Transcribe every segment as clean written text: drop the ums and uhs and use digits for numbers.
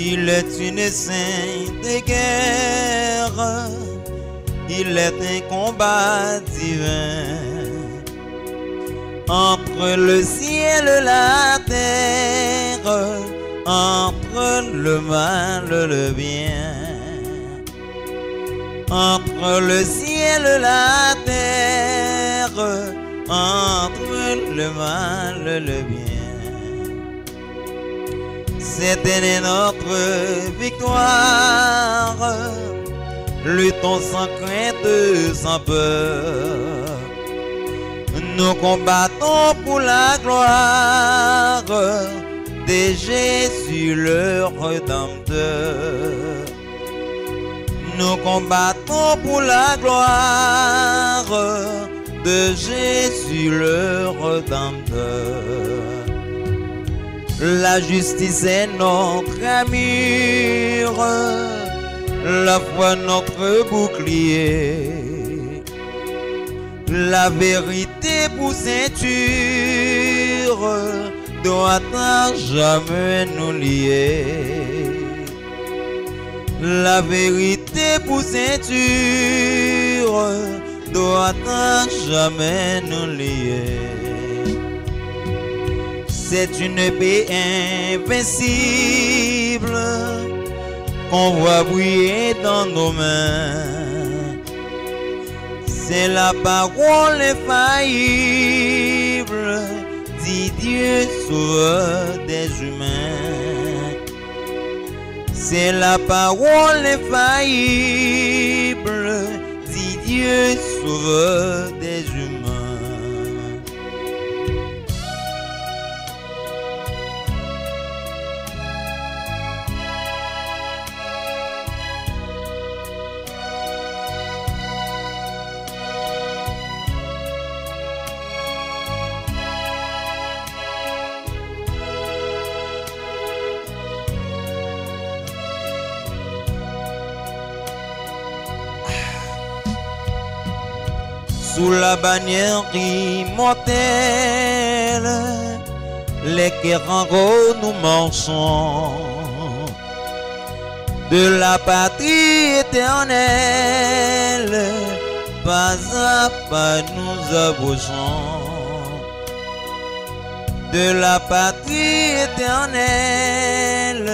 Il est une sainte guerre, il est un combat divin entre le ciel et la terre, entre le mal et le bien. Entre le ciel et la terre, entre le mal et le bien. C'était notre victoire, luttons sans crainte, sans peur. Nous combattons pour la gloire de Jésus le Rédempteur. Nous combattons pour la gloire de Jésus le Rédempteur. La justice est notre armure, la foi notre bouclier, la vérité pour ceinture, doit à jamais nous lier. La vérité pour ceinture, doit à jamais nous lier. C'est une paix invincible qu'on voit briller dans nos mains. C'est la parole infaillible, dit Dieu sauveur des humains. C'est la parole infaillible, dit Dieu sauveur des humains. Sous la bannière immortelle, les Kérango nous marchons. De la patrie éternelle, pas à pas nous approchons. De la patrie éternelle,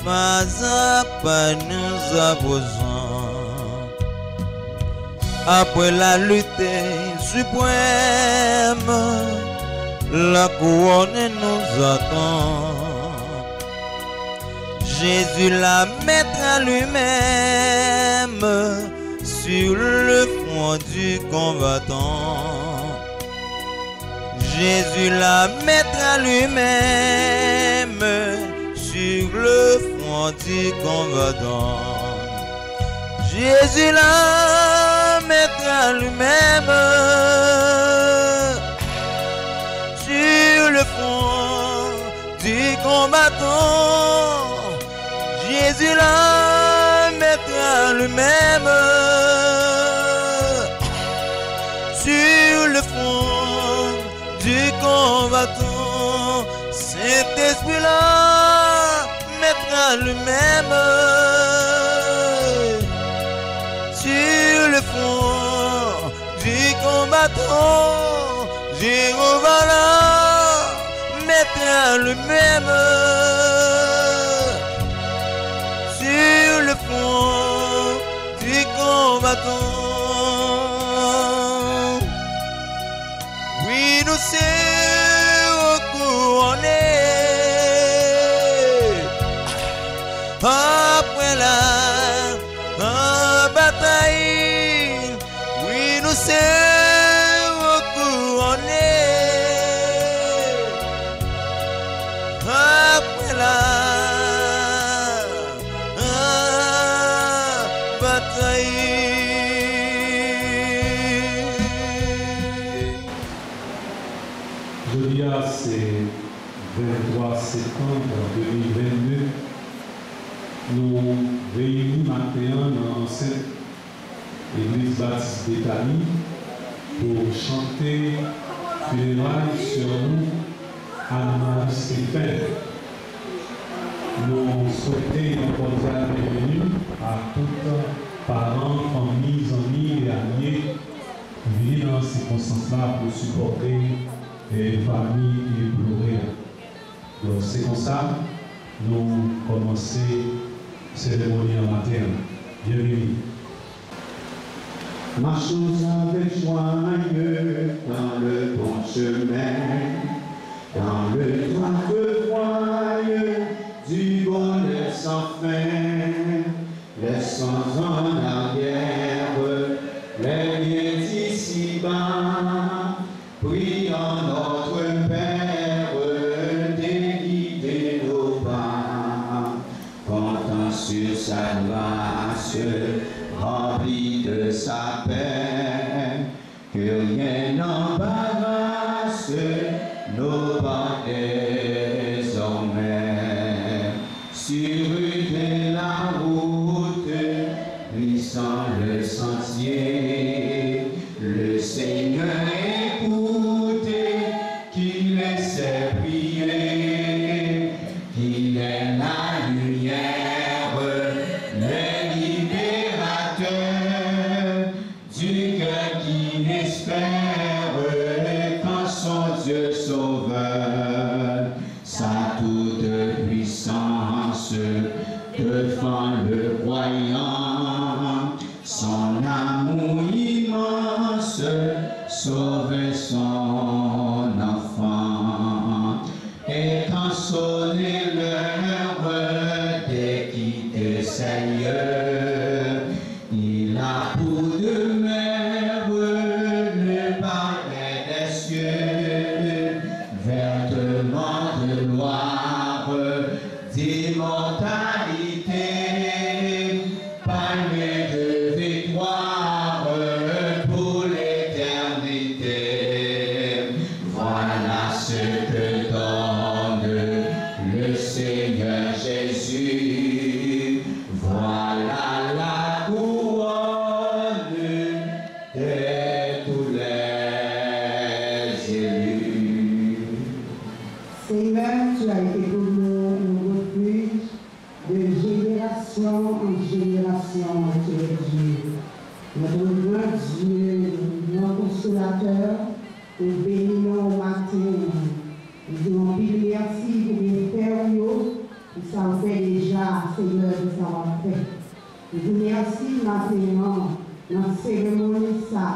pas à pas nous approchons. Après la lutte suprême, la couronne nous attend. Jésus la mettra lui-même sur le front du combattant. Jésus la mettra lui-même sur le front du combattant. Jésus la mettra lui-même sur le front du combattant. Jésus la mettra lui-même sur le front du combattant. Saint-Esprit la mettra lui-même sur le front du combattant. Jéhovah la mettra lui-même sur le front du combattant. Oui, nous sommes couronnés après la bataille. Oui, nous sommes couronnés après la bataille. Jeudi, c'est 23 septembre 2022. Nous réunis maintenant dans l'enceinte Église Baptiste d'Étanie pour chanter funérailles sur nous à Stéphane. nous souhaitons une cordiale bienvenue à toutes parents, familles, amis et amis qui viennent dans ces circonstances-là pour supporter les familles éplorées. Donc c'est comme ça nous commençons la cérémonie en matin. Bienvenue. Marchons avec joyeux dans le bon chemin, dans le droit joyeux du bonheur sans fin. Laissons en arrière les liens d'ici-bas, prions notre Père de guider nos pas, comptant sur sa grâce, rempli de sa paix, que rien n'embarrasse nos pas désormais. Sur la route, glissant le sentier, le Seigneur écoute, qu'il essaie prier, qu'il est la lumière, le libérateur du cœur qui espère quand son Dieu sauveur, sa toute puissance devant le croyant, son amour immense sauve son enfant. Et quand sonnait l'heure de quitter Seigneur, il a pour demeure le palais des cieux, vertement de gloire, d'immortalité, palmier de victoire pour l'éternité. Voilà ce que donne le Seigneur Jésus, voilà la couronne de tous les élus. Seigneur, tu as été pour nous un refuge de génération en génération, tu es Dieu. Notre grand Dieu, notre consolateur, nous bénissons au matin. Nous disons merci pour les faire, pour ça on fait déjà, Seigneur, pour ça on fait. Nous disons merci maintenant dans la cérémonie ça.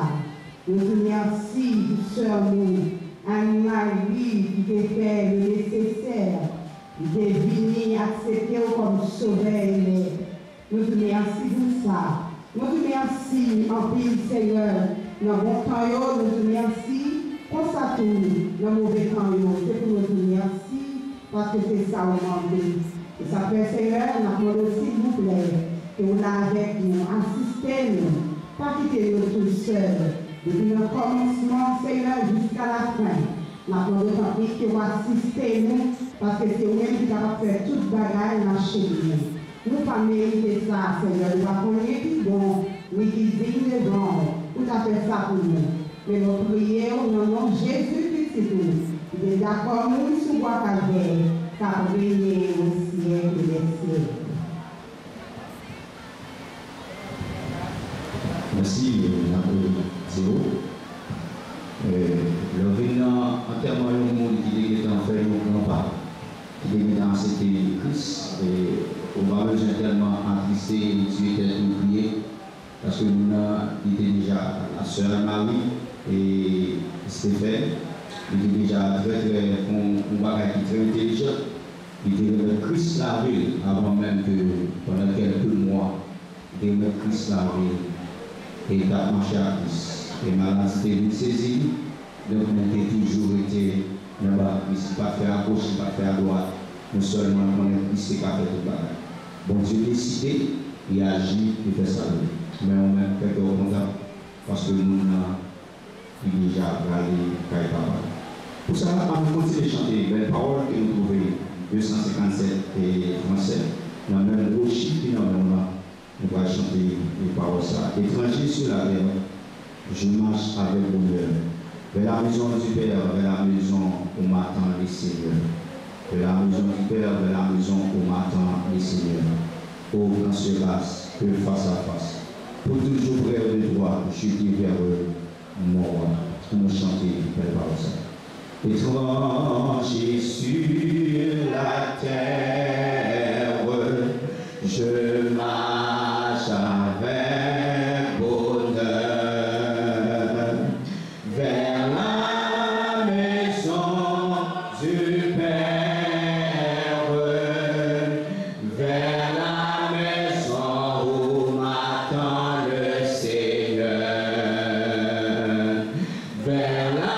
Nous disons merci pour sœur nous. Anne-Marie qui t'a fait le nécessaire, qui est venu accepter comme sauveur. Nous te merci pour ça. Nous te merci en pile, Seigneur. Dans le bon temps, nous te merci pour ça tout. Dans le mauvais temps, c'est pour nous te merci parce que c'est ça au monde. Et ça fait, Seigneur, nous avons s'il vous plaît, que vous l'avez avec nous, assistez-nous, pas quitter-nous tout seuls. Depuis le commencement, Seigneur, jusqu'à la fin, nous avons demandé que vous assistez-nous, parce que c'est vous-même qui avez fait toute bagaille marcher. Nous ne pas mériter ça, Seigneur. Nous avons rien qui bon, ni qui digne de bon. Tout à fait ça pour nous. Mais nous prions au nom de Jésus-Christ, il est d'accord, nous, sous bois calvaire, car régner au siècle des siècles. Merci, Zéro. Le venant entièrement le monde qui est en fait non pas, qui est dans cette Christ, et on va besoin tellement attristé et tuer tellement prier, parce que nous avons été déjà la sœur Marie et Stéphane, il était déjà un bagage très intelligent, il était le Christ la ville avant même que pendant quelques mois, il était le Christ la ville. Et il a marché à Christ. Et malade, c'était une saisie. Donc, on a toujours été là-bas. Christ, pas fait à gauche, pas fait à droite. Nous seulement connaissons Christ, c'est pas fait tout le bagage. Bon Dieu décidé, il agit, il fait ça. Mais on a fait au contact parce que nous avons déjà râlé, pour ça, on continue de chanter les belles paroles que nous trouvons 257 et français. Dans le même worship, on va chanter les paroles ça. Étranger sur la terre, je marche avec bonheur. Vers la maison du Père, vers la maison où m'attend le Seigneur. de la maison du Père, de la maison où m'attend les Seigneurs. Ô grand grâce, que face à face, pour toujours frère de droit, chuter vers mon roi, pour nous chanter belle parole. Étranger sur la terre, je marche avec bonheur vers la maison du Père, vers la maison où m'attend le Seigneur, vers la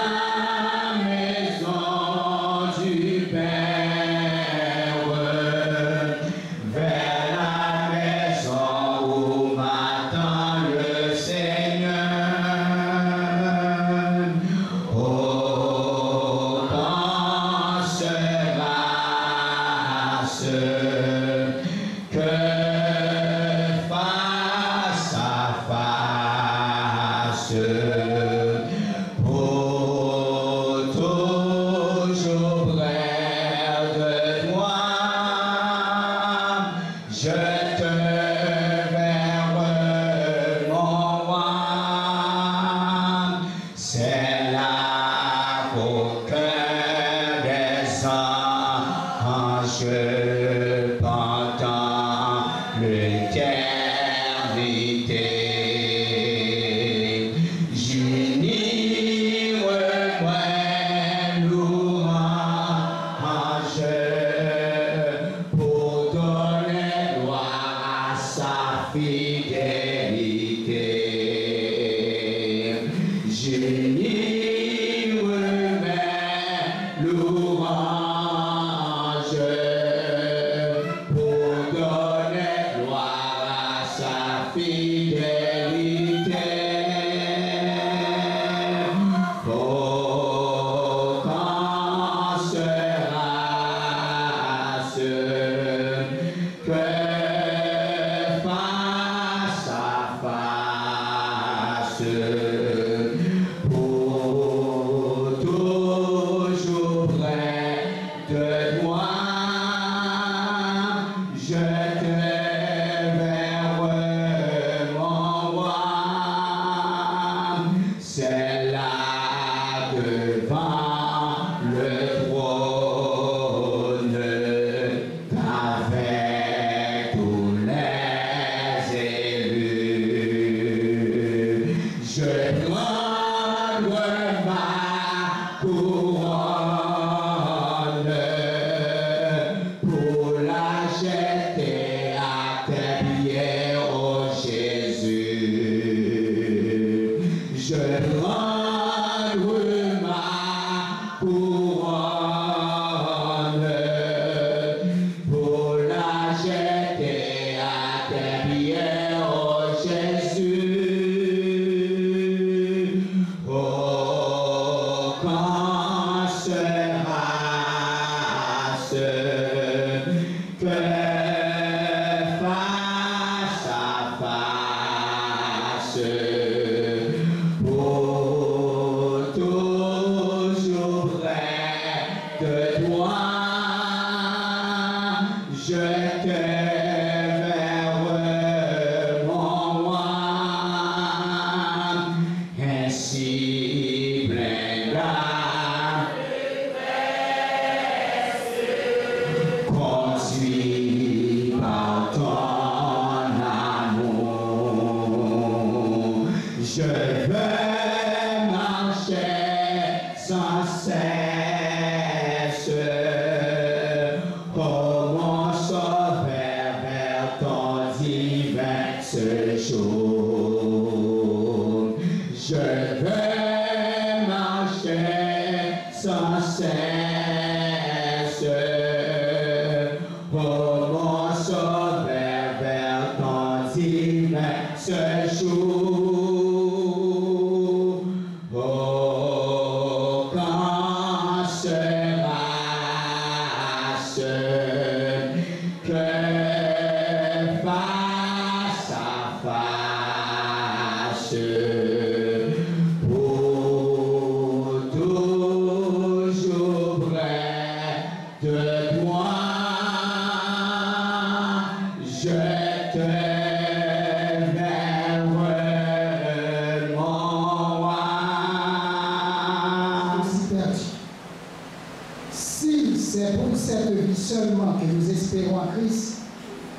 toujours près de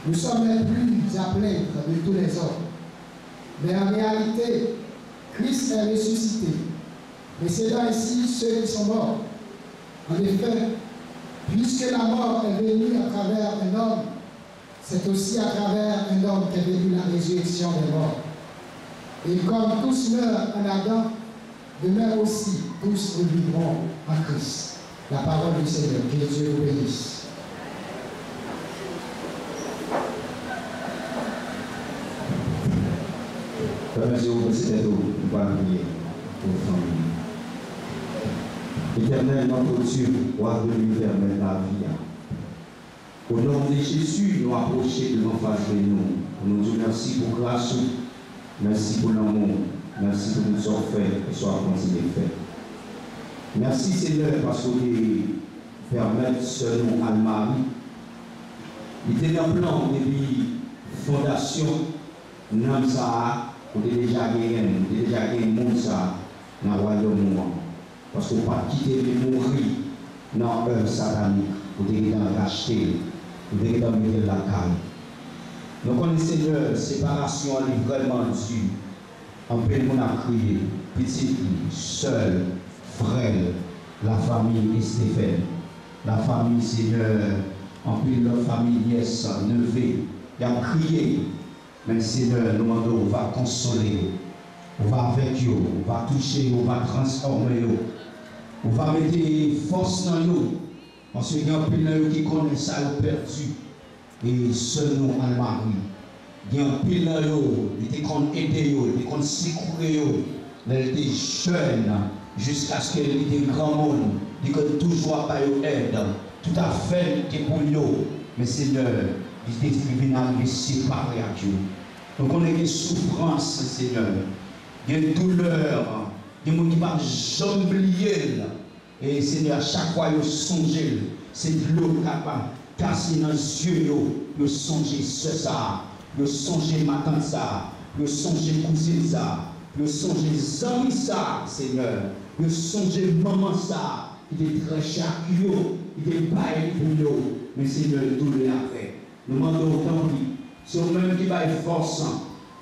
Nous sommes les plus à plaindre de tous les hommes. Mais en réalité, Christ est ressuscité, précédant ici ceux qui sont morts. En effet, puisque la mort est venue à travers un homme, c'est aussi à travers un homme qu'est venue la résurrection des morts. Et comme tous meurent en Adam, de même aussi tous revivront en Christ. La parole du Seigneur, que Dieu vous bénisse. Merci beaucoup, c'est tout. Nous allons prier pour la famille. Éternel, notre Dieu, roi de l'univers, la vie. Au nom de Jésus, nous approchons de nos face de nous. Nous disons merci pour grâce, merci pour l'amour, merci pour nous avoir fait et soit continué fait. Merci Seigneur parce que vous permettez selon Anne-Marie. Il était un plan depuis fondation, nous avons ça. Vous avez déjà gagné le monde dans le royaume. Parce que vous ne pouvez pas quitter de mourir dans l'œuvre satanique. Vous devez racheter, vous devez mettre la caille. Nous connaissons Seigneur, séparation est vraiment due. En peu de monde a crié, petite, seule, frère, la famille et Stéphane. La famille Seigneur, en plus de leur famille, nièce, neveu, il a crié. Mais Seigneur, nous demandons, on va consoler, on va avec eux, on va toucher, on va transformer, on va mettre force dans eux. Parce qu'il y a un pile qui connaît ça, ils perdu. Et seul nous, Anne-Marie, il y a un pile qui connaît aider, qui connaît secourir, elle était jeune, jusqu'à ce qu'elle était grand monde, dit que toujours pas eu aide, tout à fait qui pour eux. Mais Seigneur, il était tribunal séparé à Dieu. Donc on a des souffrances, Seigneur. Il y a une douleur. Il y a des gens qui ne peuvent jamais oublier. Et Seigneur, à chaque fois, ils songent. C'est de l'eau capable. Casser dans les yeux, ils songent ce ça. Ils songent matin ça. Ils songent cousine ça. Ils songent amis ça, Seigneur. Ils songent maman ça. Il est très cher pour eux. Il est pas pour eux. Mais Seigneur, tout le fait. Nous demandons autant de c'est eux-mêmes qui va force,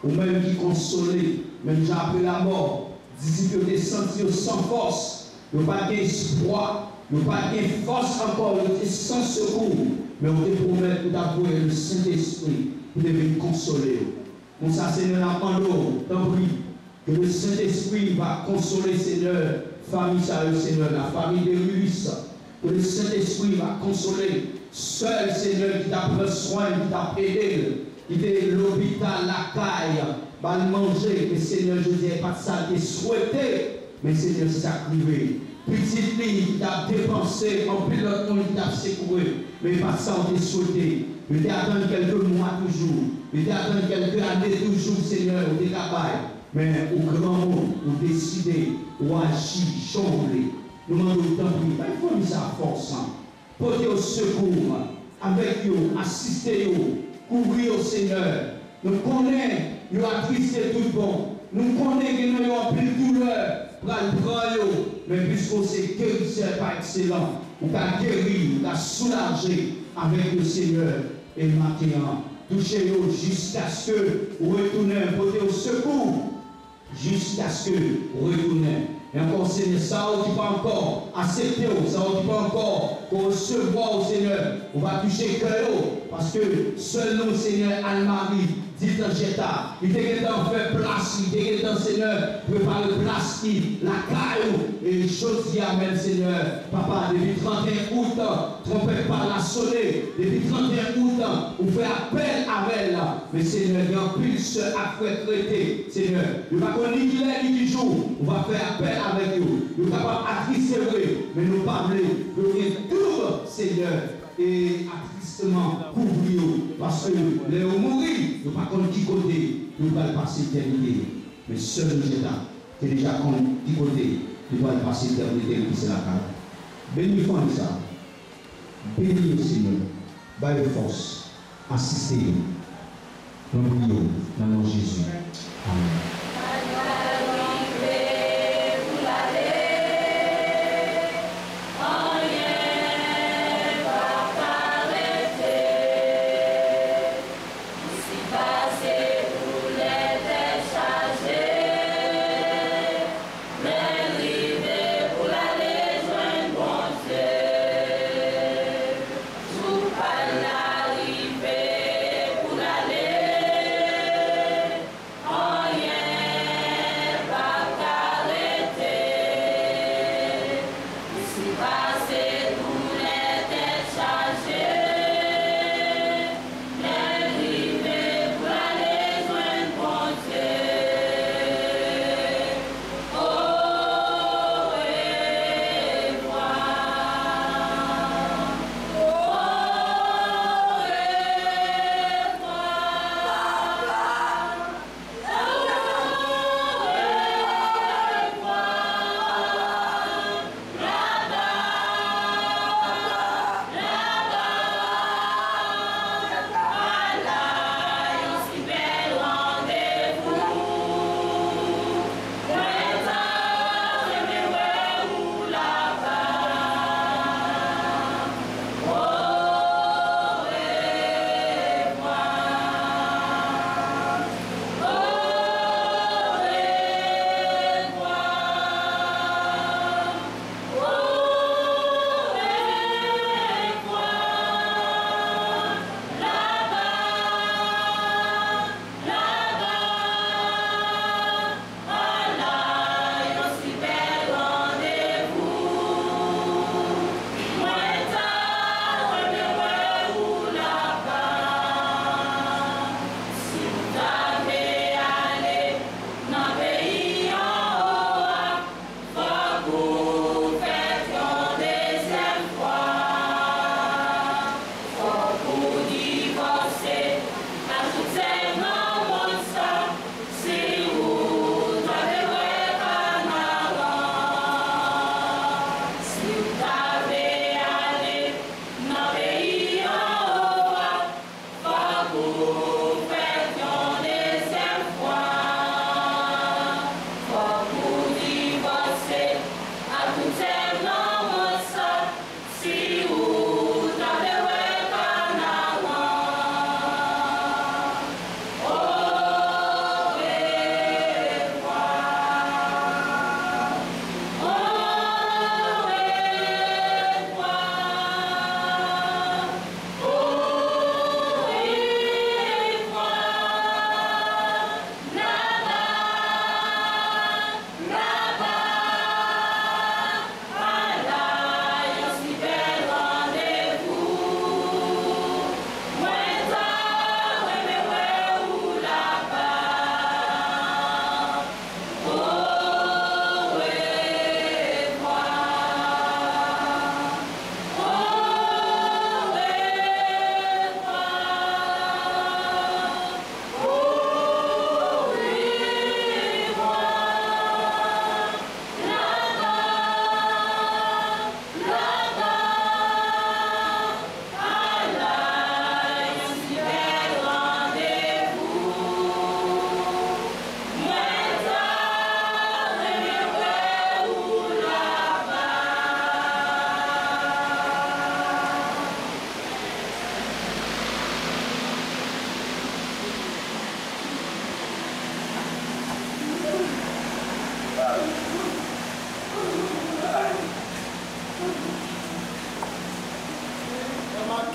ou même qui console, même j'ai appelé la mort, disent que des sentir sans force, ils n'ont pas d'espoir, ils n'ont pas de force encore, ils étaient sans secours, mais on te promet que d'avouer le Saint-Esprit pour devenir consoler. Comme ça, Seigneur, en l'eau, tant pis, que le Saint-Esprit va consoler, Seigneur, famille, Seigneur, la famille de Ruisse, que le Saint-Esprit va consoler, seul, Seigneur, qui t'a pris soin, qui t'a aidé. Il est l'hôpital, la caille, va manger, mais Seigneur, je dis pas ça, qui souhaité, mais Seigneur, c'est ça privé. Petite ligne qui t'a dépensé, en plus l'autre monde qui t'a secouru, mais pas ça, on t'a souhaité. Il t'a attendu quelques mois toujours, il t'a attendu quelques années toujours, Seigneur, on t'a capable. Mais au grand monde, on décidé, on agit, jongler. Nous demandons tant pis, il faut mettre sa force, porter au secours, avec eux, assister eux. Couvrir au Seigneur. Nous connaissons, nous attristé tout bon. Nous connaissons que nous avons plus de douleur pour le prendre. Mais puisqu'on sait guérisseur par excellent, on a guéri, on a soulagé avec le Seigneur. Et maintenant, touchez-nous jusqu'à ce que vous retournez, portez au secours. Jusqu'à ce que vous retournez. Et encore, Seigneur, ça ne dit pas encore accepter, ça ne dit pas encore qu'on recevoir au Seigneur. On va toucher cœur, parce que seul nous, Seigneur, Anne-Marie, dit en Jetta, il était temps faire place, il était temps, Seigneur, préparer place qui, la caille, et les choses qui amènent, Seigneur. Papa, depuis 31 août, trompez pas la sonner, depuis 31 août, on fait appel à elle, mais Seigneur, il y a un pulse à faire traiter, Seigneur. Il ne va pas ni qu'il est ni qu'il joue, on va faire appel avec vous. Nous sommes capables d'attrister, mais nous parler de tout, Seigneur, et attristement couvrir, parce que les hommes mourir, nous ne pas contre qui côté, nous allons passer l'éternité. Mais seul nous est déjà contre qui côté, nous allons passer l'éternité, qui c'est la carte. Bénis nous ça. Bénis Seigneur. Baille force. Assistez-nous. Nous prions dans le nom de Jésus. Amen.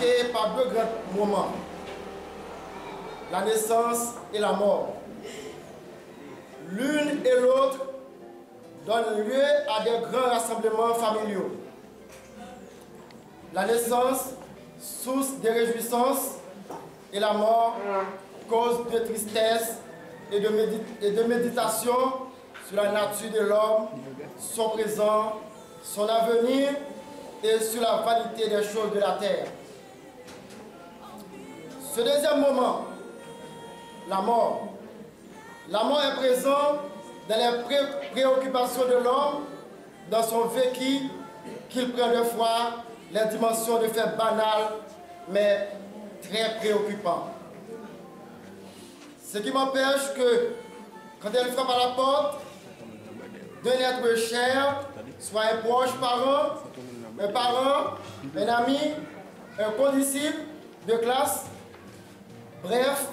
marquée par deux grands moments, la naissance et la mort. L'une et l'autre donnent lieu à des grands rassemblements familiaux. La naissance, source de réjouissance, et la mort, cause de tristesse et de méditation sur la nature de l'homme, son présent, son avenir et sur la vanité des choses de la terre. Ce deuxième moment, la mort. La mort est présente dans les préoccupations de l'homme, dans son vécu, qu'il prend de fois les dimensions de faits banals, mais très préoccupants. Ce qui m'empêche que, quand elle frappe à la porte d'un être cher, soit un proche parent, un ami, un condisciple de classe, bref,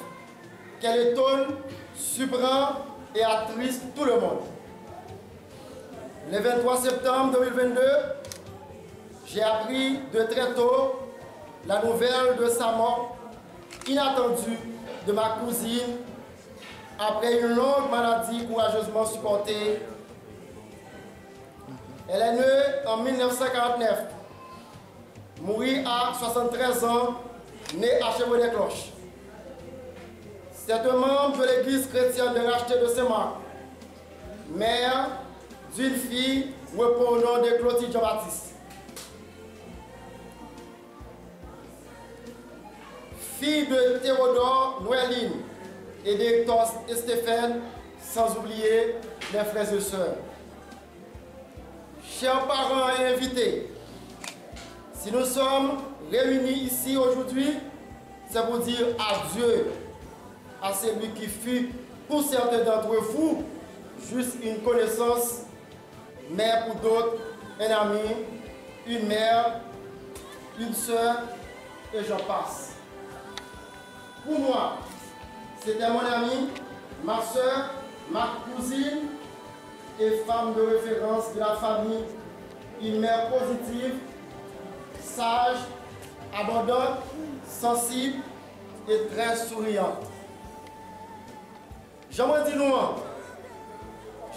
qu'elle étonne, surprend et attriste tout le monde. Le 23 septembre 2022, j'ai appris de très tôt la nouvelle de sa mort inattendue de ma cousine après une longue maladie courageusement supportée. Elle est née en 1949, mourit à 73 ans, née à Chevaux-des-Cloches. C'est un membre de l'église chrétienne de Racheté de Saint-Marc, mère d'une fille au nom de Clotilde Jean-Baptiste. Fille de Théodore Noéline et d'Hector et Stéphane, sans oublier les frères et sœurs. Chers parents et invités, si nous sommes réunis ici aujourd'hui, c'est pour dire adieu à celui qui fut, pour certains d'entre vous, juste une connaissance, mais pour d'autres, un ami, une mère, une sœur, et j'en passe. Pour moi, c'était mon ami, ma sœur, ma cousine et femme de référence de la famille, une mère positive, sage, abondante, sensible et très souriante. J'aimerais dire nous,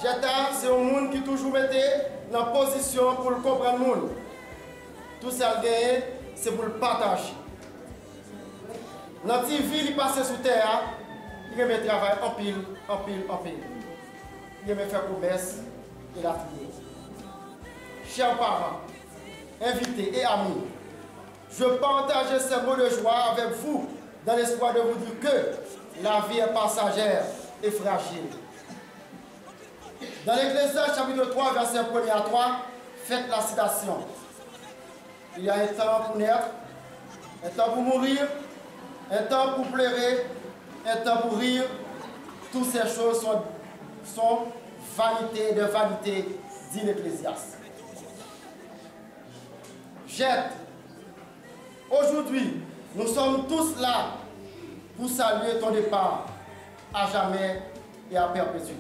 Jetta, c'est un monde qui toujours mettait dans position pour le comprendre le monde. Tout ça gagné, c'est pour le partager. Dans la ville, il passe sous terre, il aime travailler en pile, en pile, en pile. Il aime faire commerce et la fille. Chers parents, invités et amis, je partage ces mots de joie avec vous dans l'espoir de vous dire que la vie est passagère et fragile. Dans l'Ecclésiaste chapitre 3, verset 1 à 3, faites la citation. Il y a un temps pour naître, un temps pour mourir, un temps pour pleurer, un temps pour rire. Toutes ces choses sont vanité de vanité, dit l'Ecclésiaste. Jette. Aujourd'hui, nous sommes tous là pour saluer ton départ à jamais et à perpétuité.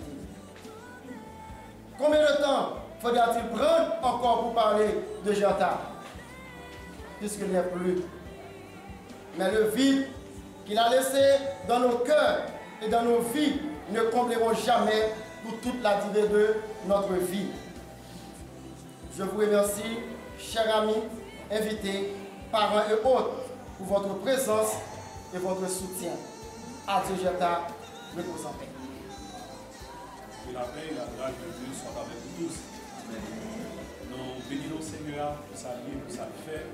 Combien de temps faudra-t-il prendre encore pour parler de Jetta, puisqu'il n'est plus? Mais le vide qu'il a laissé dans nos cœurs et dans nos vies ne combleront jamais pour toute la durée de notre vie. Je vous remercie, chers amis, invités, parents et autres, pour votre présence et votre soutien. Adieu Jetta, repose en paix. Que la paix et la grâce de Dieu soient avec nous tous. Nous bénissons Seigneur pour sa vie, pour sa fait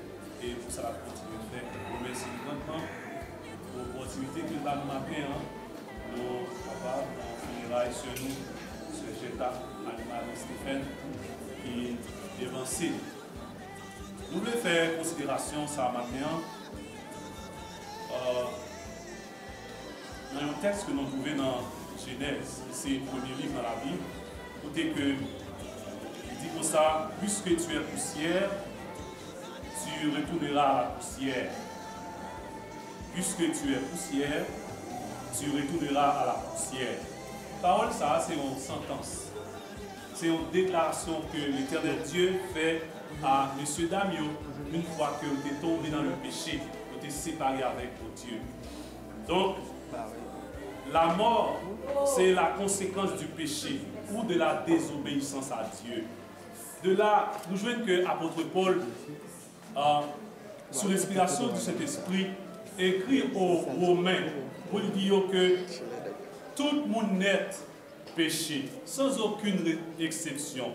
et pour sa continuer de faire. Nous remercions grandement pour l'opportunité qu'il va nous matin. Nous capables d'en funérailles sur nous, sur Jetta, Animal Stéphane, qui est avancé. Nous voulons faire considération ça matin. Dans un texte que nous trouvons dans Genèse, c'est le premier livre dans la Bible, côté que il dit comme ça, puisque tu es poussière, tu retourneras à la poussière. Puisque tu es poussière, tu retourneras à la poussière. Parole ça, c'est une sentence. C'est une déclaration que l'Éternel Dieu fait à M. Damio une fois que tu es tombé dans le péché, tu été séparés avec Dieu. Donc, la mort, c'est la conséquence du péché ou de la désobéissance à Dieu. De là, nous voyons que l'apôtre Paul, sous l'inspiration du Saint-Esprit, écrit aux Romains pour dire que tout le monde n'est péché, sans aucune exception,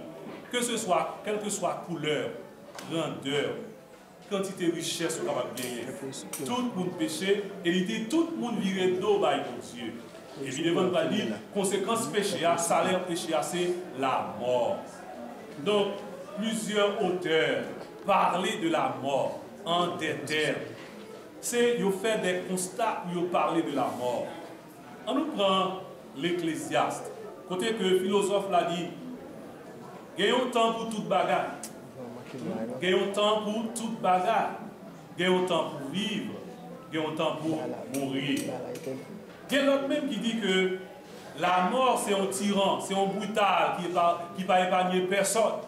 que ce soit, quelle que soit couleur, grandeur, quantité de richesse qu'on va gagner. Tout le monde péché, et il dit tout le monde virait d'eau par Dieu. Évidemment, on va dire, conséquence péché, salaire péché, c'est la mort. Donc, plusieurs auteurs parlaient de la mort en des termes. C'est, ils fait des constats, ils parlent de la mort. On nous prend l'Ecclésiaste, côté que le philosophe l'a dit, gagnons temps pour toute bagarre. Gagnons temps pour toute bagarre. Gagnons temps pour vivre. Gagnons temps pour mourir. Il y a l'autre même qui dit que la mort c'est un tyran, c'est un brutal qui ne va épargner personne.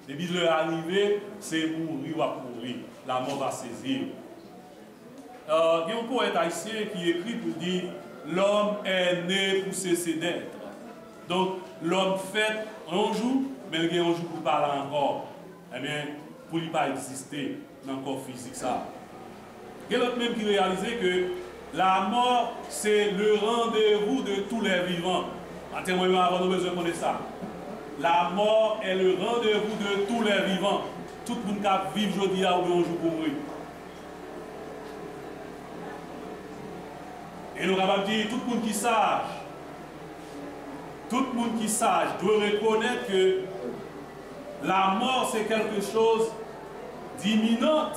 Depuis leur arrivée, c'est mourir ou à mourir. La mort va saisir. Il y a un poète haïtien qui écrit pour dire l'homme est né pour cesser d'être. Donc l'homme fait un jour, mais il y a un jour pour parler encore. Eh bien, pour ne pas exister dans le corps physique. Ça. Il y a l'autre même qui réalisait que la mort, c'est le rendez-vous de tous les vivants. En témoignant avant, nous besoin de connaître ça. La mort est le rendez-vous de tous les vivants. Tout le monde qui vit aujourd'hui ou un jour pour mourir. Et nous avons dit, tout le monde qui sage, doit reconnaître que la mort c'est quelque chose d'imminent.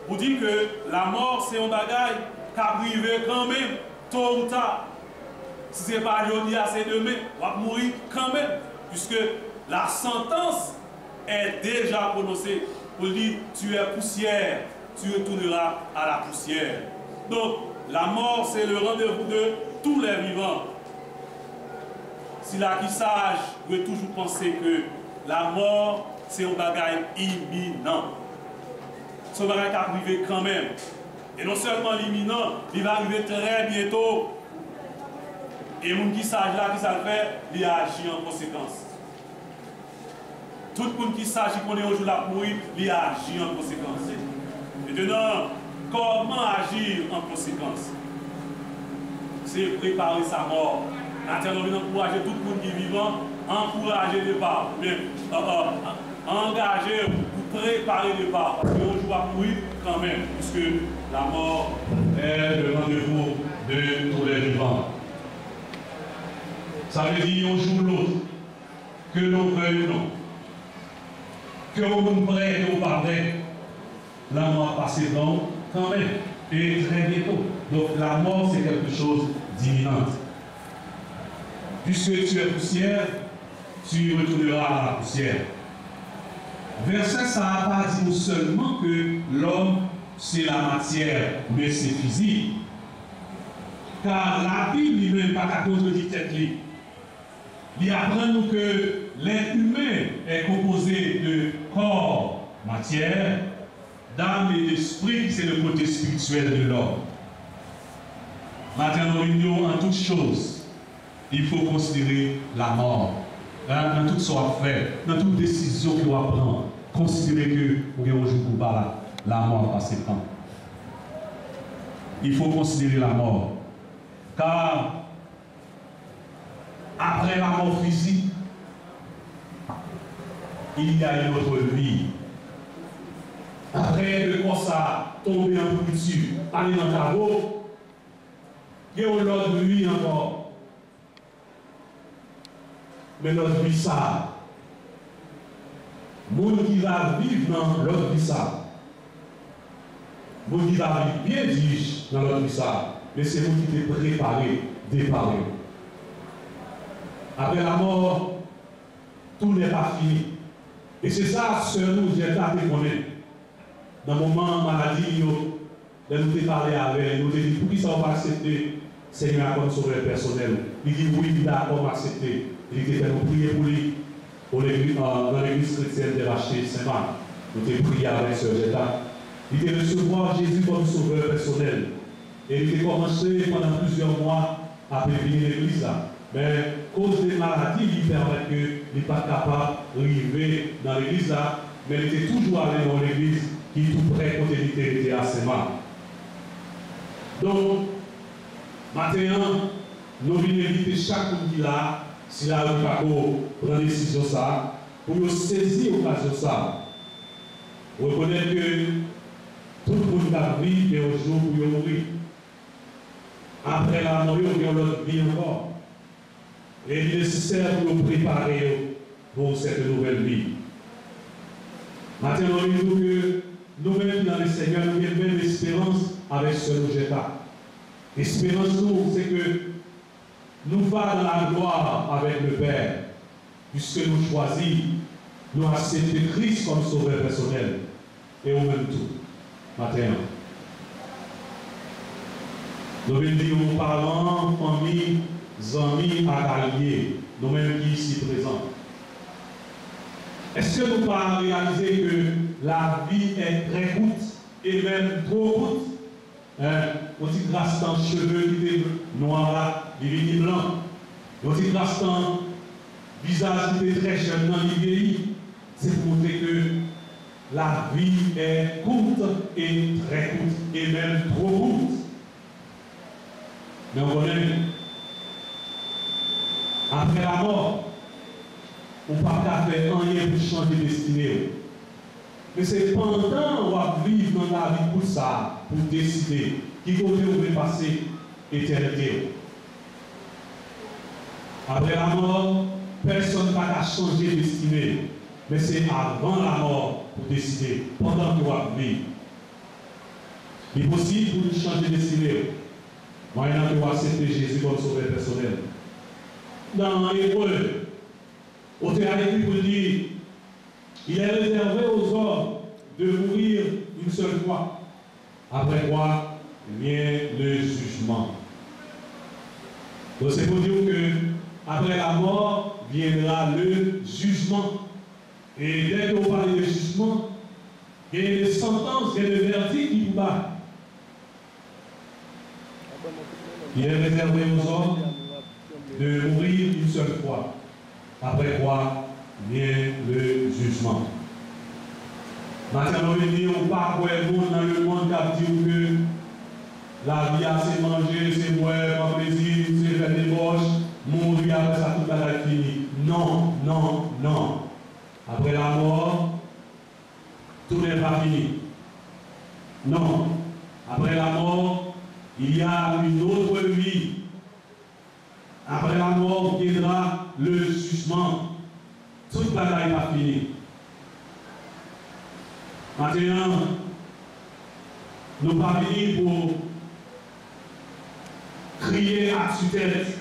Vous dites que la mort c'est un bagage qui arrive quand même, tôt ou tard. Si ce n'est pas aujourd'hui, c'est demain, on va mourir quand même, puisque la sentence est déjà prononcée. Pour dire, tu es poussière, tu retourneras à la poussière. Donc, la mort, c'est le rendez-vous de tous les vivants. Si la qui sage veut toujours penser que la mort, c'est un bagage imminent. Ce bagage qui arrive quand même. Et non seulement l'imminent, il va arriver très bientôt. Et les gens qui sage là, qui ça fait, il agit en conséquence. Tout le monde qui sage, qui connaît un jour la mourir, il agit en conséquence. Maintenant, comment agir en conséquence? C'est préparer sa mort. Naturellement, encourager tout le monde qui est vivant, encourager le départ. Mais engager ou préparer le départ. Parce qu'on joue à mourir quand même, puisque la mort est le rendez-vous de tous les vivants. Ça veut dire un jour ou l'autre, que l'on veuille ou non, que l'on prête ou pas prêt, la mort passe devant quand même, et très bientôt. Donc la mort c'est quelque chose d'imminent. Puisque tu es poussière, tu retourneras à la poussière. Verset ça n'a pas dit seulement que l'homme c'est la matière, mais c'est physique. Car la Bible lui-même pas qu'à contredire tête libre. Il apprend nous que l'être humain est composé de corps, matière, d'âme et d'esprit, c'est le côté spirituel de l'homme. Maintenant, nous en toutes choses, il faut considérer la mort. Dans toute sorte de faire, dans toute décision qu'il doit prendre, considérer que vous avez un jour pour pas la mort passe le temps. Il faut considérer la mort. Car après la mort physique, il y a une autre vie. Après le corps ça tomber en pourriture, aller dans le caveau, il y a une autre vie encore. Mais l'autre vie ça, le monde qui va vivre dans l'autre vie ça, le monde qui va vivre bien dit dans l'autre vie ça, mais c'est vous qui t'es préparé, déparé. Après la mort, tout n'est pas fini. Et c'est ça, sœur, nous, j'ai tardé qu'on est. Dans le moment maladie, de nous parler avec, nous dit, pour qui ça va accepter, Seigneur, comme sauveur personnel. Il dit, oui, d'accord, on va accepter. Il dit, nous prier pour lui, dans l'église chrétienne de Racheté Saint-Marc. Nous avons prié avec sœur Jetta. Il était recevoir Jésus comme sauveur personnel. Et il a commencé pendant plusieurs mois à prévenir l'Église. Mais cause des maladies, il permet qu'il n'est pas capable d'arriver dans l'Église. Mais il était toujours allé dans l'Église qui est tout près quand il était à Sema. Donc, maintenant, nous venons inviter chaque monde qui est là, si là, il va prendre une décision ça, pour saisir l'occasion ça. Reconnaître que tout le monde a vécu et au jour où il mourir. Après la mort, il y a l'autre vie encore. Et il est nécessaire pour nous préparer pour cette nouvelle vie. Maintenant, nous disons que nous-mêmes dans le Seigneur, nous avons même l'espérance avec ce nous pas. L'espérance, c'est que nous allons dans la gloire avec le Père, puisque nous choisissons, nous acceptons Christ comme sauveur personnel. Et on même tout. Maintenant. Nous venons dire aux parents, familles, amis, alliés, nous-mêmes qui ici présents. Est-ce que nous pouvons réaliser que la vie est très courte et même trop courte? On dit grâce dans les cheveux qui étaient noirs, les vignes blancs. On dit grâce dans le visage qui était très jeune, dans les vieillis. C'est pour montrer que la vie est courte et très courte et même trop courte. Mais on connaît, après la mort, on ne peut pas faire rien pour changer de destinée. Mais c'est pendant qu'on va vivre dans la vie pour ça, pour décider qui côté on veut passer éternité. Après la mort, personne ne va changer de destinée. Mais c'est avant la mort pour décider, pendant qu'on va vivre. Il est possible pour nous changer de destinée. Moyennant qu'on va accepter Jésus comme sauveur personnel. Dans l'Hébreu, on a écrit pour dire, il est réservé aux hommes de mourir une seule fois. Après quoi vient le jugement. Donc c'est pour dire que après la mort viendra le jugement. Et dès qu'on parle de jugement, il y a des sentences, il y a des verdicts qui vous battent. Il est réservé aux hommes de mourir une seule fois. Après quoi vient le jugement. Maintenant, on dit, on part pour le monde dans le monde qui dit que la vie, c'est manger, c'est boire, pas plaisir, c'est faire des débauche, mourir après ça, tout va être fini. Non, non, non. Après la mort, tout n'est pas fini. Non. Après la mort, il y a une autre vie. Après la mort viendra le jugement. Toute bataille n'est pas finie. Maintenant, nous ne pas venir pour crier à tue-tête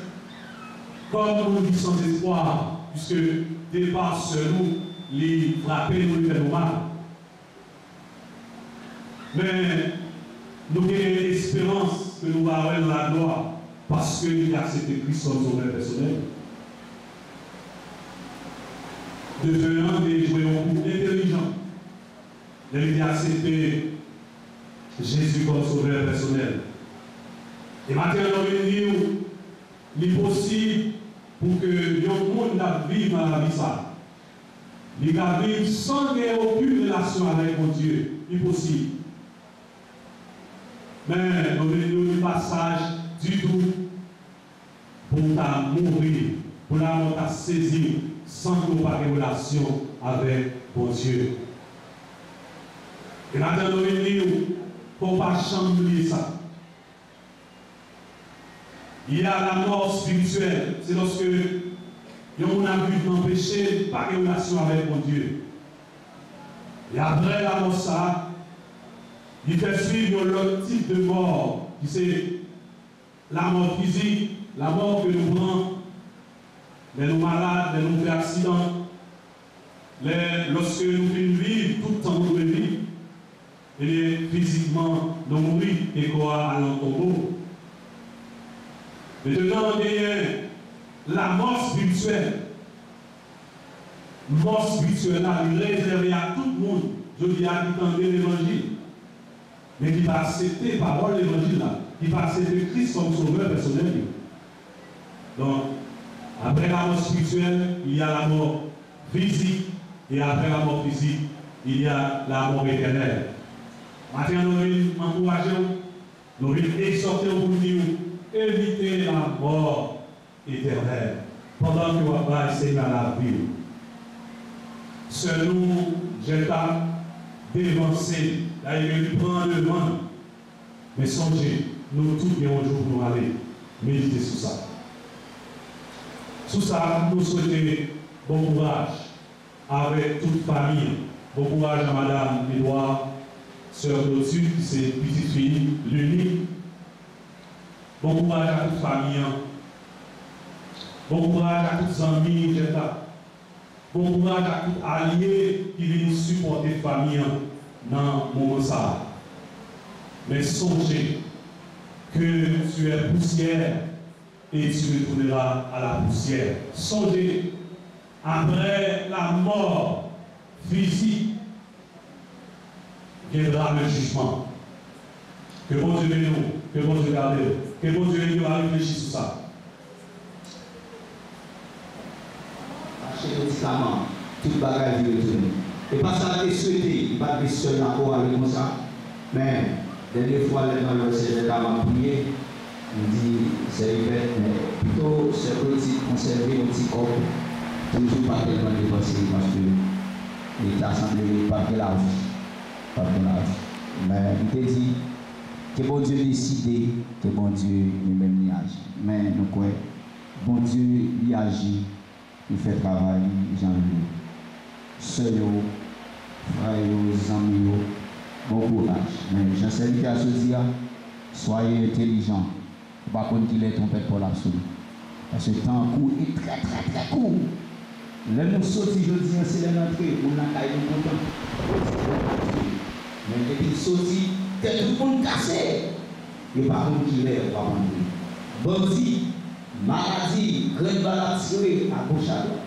comme nous sans espoir, puisque départ sur nous, les frapper, nous les faire mal. Mais nous avons l'espérance que nous allons avoir la gloire parce que nous avons accepté Christ comme sauveur personnel. Devenant des joueurs intelligents, nous avons accepté Jésus comme sauveur personnel. Et maintenant, nous allons dire qu'il est possible pour que le monde vive dans la vie ça. Il vivre sans qu'il y ait aucune relation avec mon Dieu. Impossible. Mais nous avons le passage du tout pour mourir, pour la mort saisir sans qu'il n'y ait pas de relation avec mon Dieu. Et maintenant, nous allons dire qu'il ne faut pas changer ça. Il y a la mort spirituelle. C'est lorsque on a vu dans le péché, pas de relation avec mon Dieu. Et après la mort, ça, il fait suivre l'autre type de mort, qui c'est la mort physique, la mort que nous prenons, les nous malades, les nous fait accident, lorsque nous vivons tout le temps nous vivons, et physiquement nous mourons et quoi à l'entombeau. Maintenant, il y a la mort spirituelle. Mort spirituelle, elle est réservée à tout le monde. Je dis à qui tendait l'évangile. mais qui va accepter la parole de l'évangile là, qui va accepter Christ comme sauveur personnel. Donc, après la mort spirituelle, il y a la mort physique, et après la mort physique, il y a la mort éternelle. Maintenant, nous voulons encourager, nous voulons exhorter pour nous éviter la mort éternelle pendant que vous allez essayer à la vie. Seul nous, j'ai pas dévancé, là il prend le vent. Mais songez, nous tous bien un jour pour nous aller méditer sur ça. Sur ça, nous souhaitons bon courage avec toute famille. Bon courage à Madame Edouard, sœur d'Otu, c'est petite fille, l'unique. Bon courage à toute famille. Bon courage à toutes les amis, bon courage à tout allié qui vient supporter la famille dans le moment ça. Mais songez que tu es poussière et tu retourneras à la poussière. Songez, après la mort physique, viendra le jugement. Que bon Dieu bénisse nous, que bon Dieu garde nous, que bon Dieu nous a réfléchi sur ça. Acheter le médicament, toute bagaille de retourner. Et pas ça, les souhaiter, pas de question encore avec comme ça. Mais, dernière fois, dans le Seigneur m'a prié, il dit, c'est fait, mais plutôt, c'est petit, conserver un petit corps, toujours pas tellement dépensé, parce que l'État semble pas de la vie. Pas de la vie. Mais, il te dit, que bon Dieu décide, que bon Dieu lui-même y agit. Mais, nous croyons, bon Dieu y agit. Il fait travail, Jean-Louis. Sœurs, frères, amis, bon courage. Mais je sais qu'à ce dire, soyez intelligents. Par contre, qu'il est trompette pour l'absolu. Parce que le temps court est très, très, très court. Là, nous sortis, je dis, c'est l'entrée, on a caillé content. Mais depuis qu'il sortit, tout le monde cassé. Et par contre, qu'il est, on va prendre. Bandit. Maladie, grande balade tirée à gauche à droite.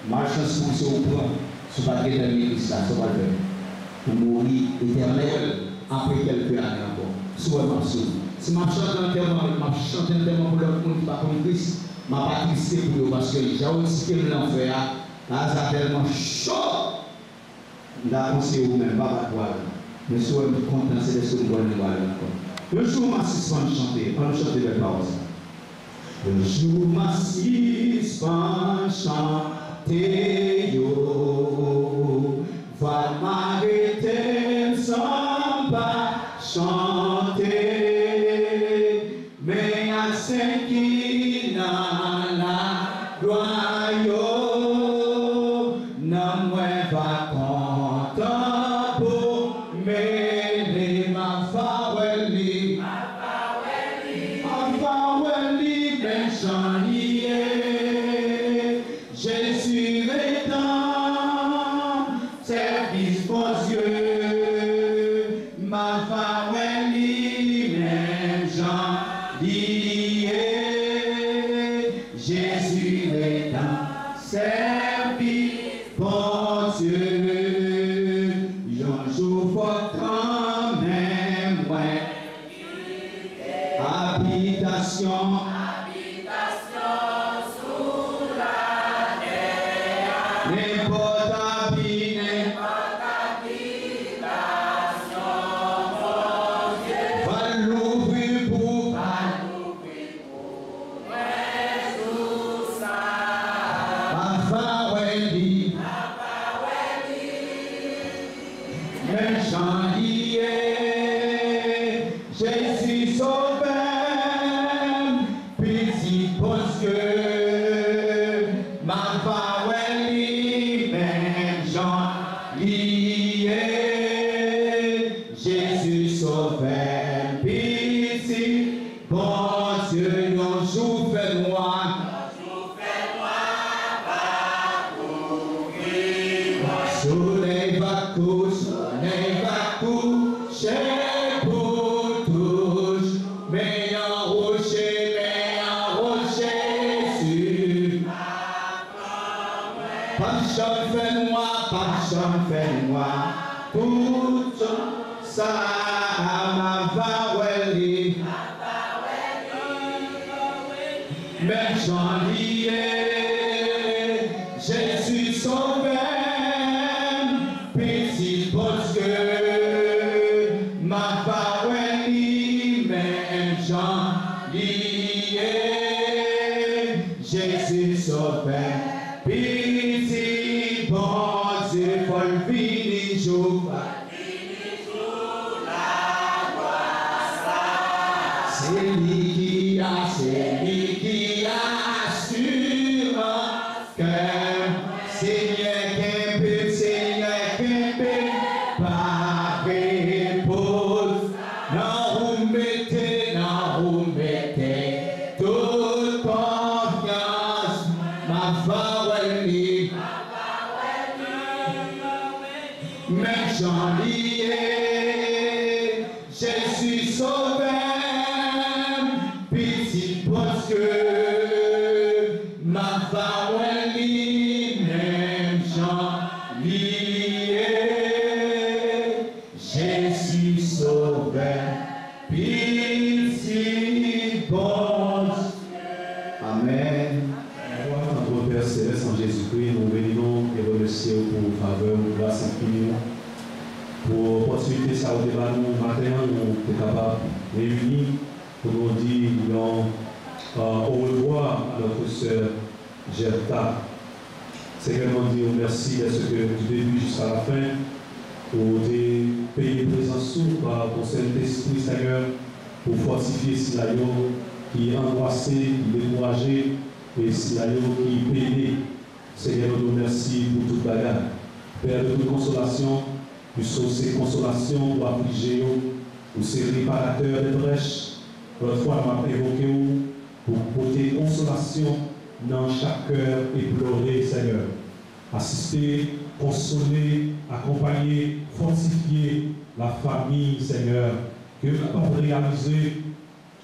Malchance poussée au courant, ce n'est pas que l'église là, ce n'est pas le faire. Pour mourir éternel après quelques années encore. Soit ma soeur. Si je chante un thème pour le monde qui va comme Christ, je ne vais pas trister pour eux parce que j'ai aussi que l'enfer, là, c'est tellement chaud. Je vais conseiller vous-même, pas de poil. Mais soyez content, c'est de ce que nous voulons encore. Le jour, ma suspend de chanter, on chanter les paroles. Le jour massif va chanter yo, va m'arrêter sans pas chanter, mais à ce qui n'a la gloire yo, n'a moins pas content pour mêler ma favori. Jésus est dans service pour Dieu, ma femme est même Jean lié. Jésus est dans service pour Dieu, j'en joue fort quand même, ouais. Habitation. Jésus sauveur, pitié pour Dieu, ma parole même Jean lié. Jésus sauveur, pitié pour Dieu, non jour fait noir. Soleil va coucher pour tous, mais en rocher sur. Pas de chant fait noir, tout ça. même janvier, Jésus sauveur, petit parce que ma parole, même janvier, Jésus sauveur, petit bon Dieu, folle vie, jour. C'est lui qui assure que Seigneur qu'un peu, par réponse, non vous mettez toute confiance, ma parole, même janvier, Jésus sauveur. Parce que ma parole même janvier, Jésus sauveur, pitié bon. Amen. Notre Père Céleste en Jésus-Christ, nous bénissons et remercions pour vos faveurs, pour grâce infinie, pour l'opportunité ça au débat nous matin, nous sommes capables de réunir pour nous dire au revoir à notre sœur Gerta. Seigneur, nous disons merci parce que du début jusqu'à la fin, pour te payer présence par ton Saint-Esprit, Seigneur, pour fortifier Silayo qui est angoissé, qui est découragé, et Silayo qui est peiné. Seigneur, nous nous remercions pour toute bagarre. Père de toute consolation, nous sommes ces consolations pour affliger, pour ces réparateurs de brèches. L'autre fois, m'a évoqué pour porter consolation dans chaque cœur éploré, Seigneur. Assister, consoler, accompagner, fortifier la famille, Seigneur. Que vous avez réalisé,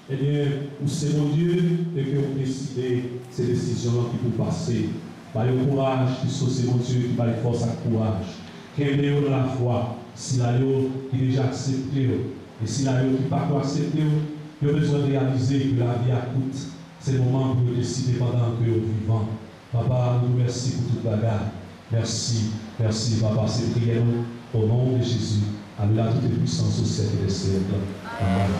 eh bien, où c'est mon Dieu et que vous décidez ces décisions qui vous passer. Par le courage, puisque c'est mon Dieu qui va les force à courage. Qu'elle est dans la foi, si la qui déjà accepté, et si la qui n'a pas accepté, il y a besoin de réaliser que la vie a coûte. C'est le moment pour décider pendant que vous vivant. Papa, nous merci pour toute bagarre. Merci, merci, Papa. C'est prière au nom de Jésus. Alléluia, toutes les puissances au siècle des siècles. Amen.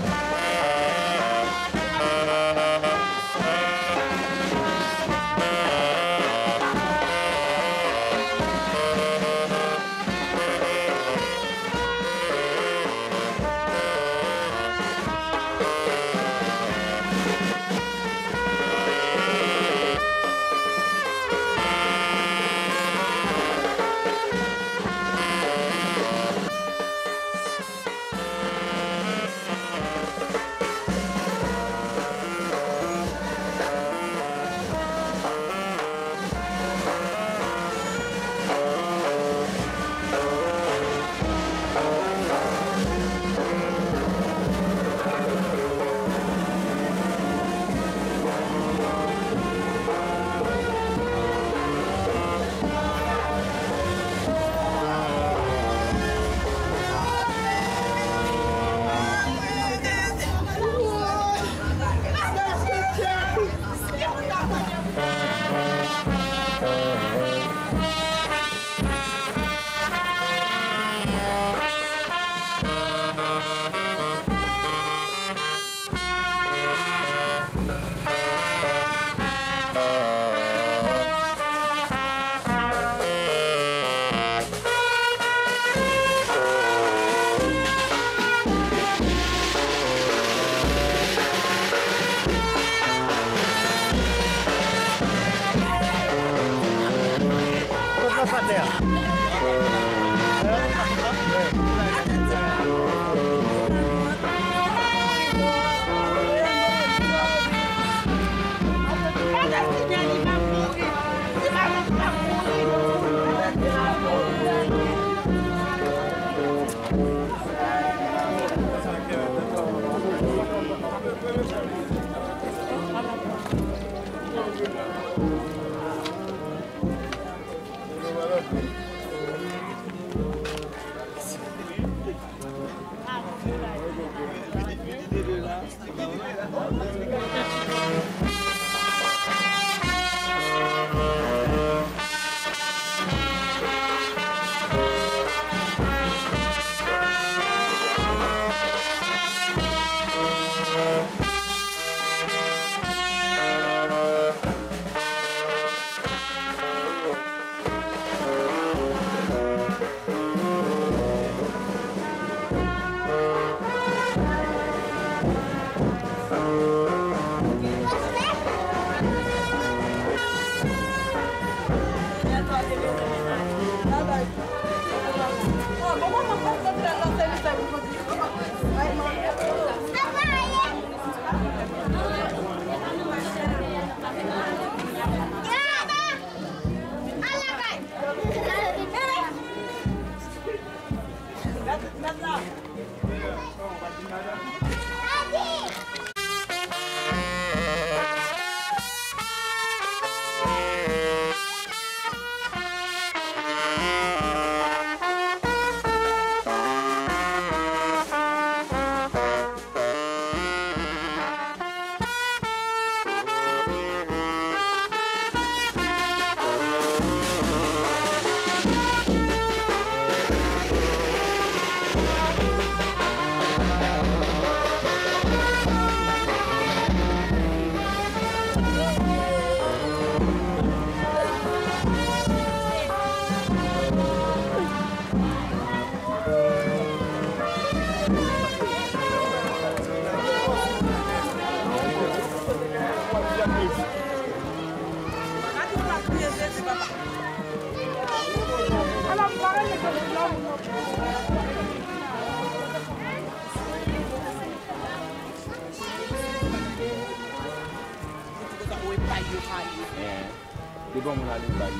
C'est bon, on a les bails.